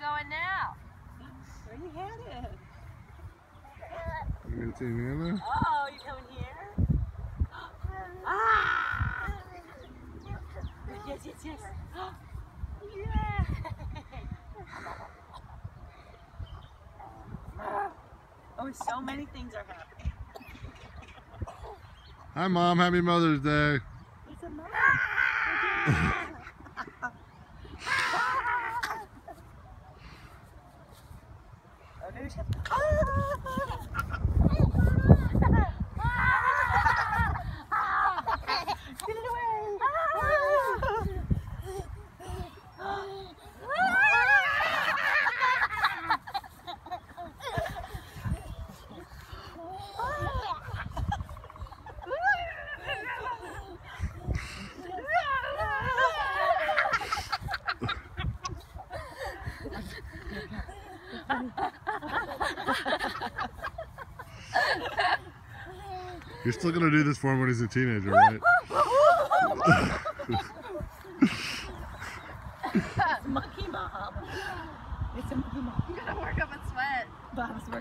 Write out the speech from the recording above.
going now? Where you headed? You gonna see Nana? Oh, you coming here? Ah! Yes, yes, yes. Yeah. Oh, so many things are happening. Hi, Mom. Happy Mother's Day. It's a mother. Oh, there's a... Get it away! You're still gonna do this for him when he's a teenager, right? Monkey Mom. It's a monkey mom. I'm gonna work up a sweat. Bob's working.